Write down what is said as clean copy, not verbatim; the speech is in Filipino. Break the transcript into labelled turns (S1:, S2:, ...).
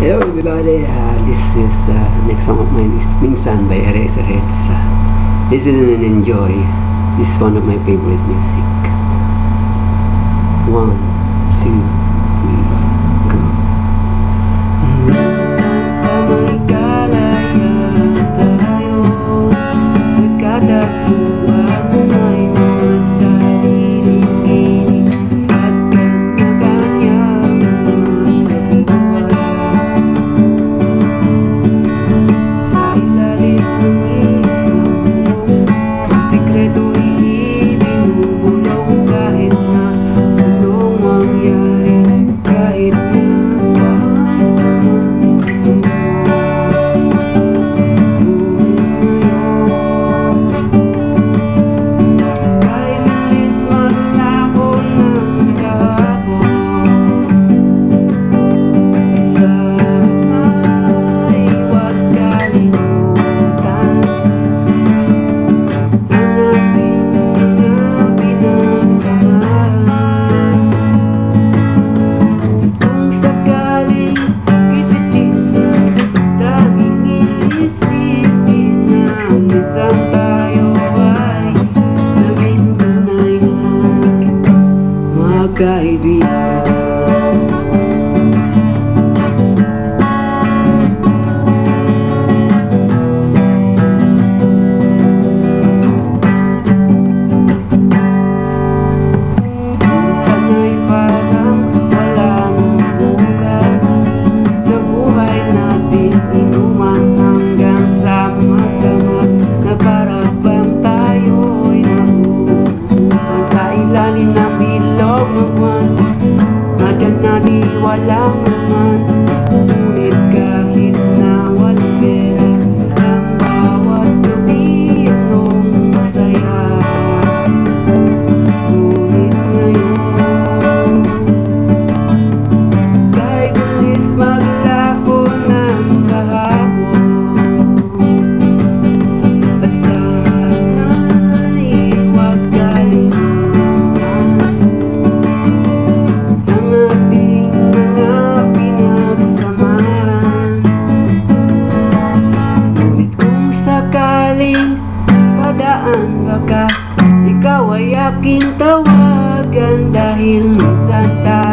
S1: Hello everybody, this is next song of mine is Minsan by Eraserheads. Listen and enjoy. This is one of my favorite music. 1, 2, 3, go. Minsan sa may kalayaan tayo nagkatagpuan ay mga sariling ginig at kanya-kanyang mga buhay. Sa ilalim ng isang bubong, ang sikreto'y ibinubulong kahit na anong mangyari, kahit na saan ka man kaibigan. Minsan ay parang wala nang bukas sa buhay natin, inuman hanggang sa magdamag na para bang tayo'y nahuhusan sa ilalim ng bilog ng buwan. Nadyan na di walang naman, ngunit kahit na walang pera, ang bawat gabi anong masaya. Ngunit ngayon, kay bilis maglaho ng kahapon, at sana'y huwag kalimutan ang ating mga pinagsamahan. Ngunit kung sakaling padaan, baka ikaw ay aking tawagan, dahil minsan tayo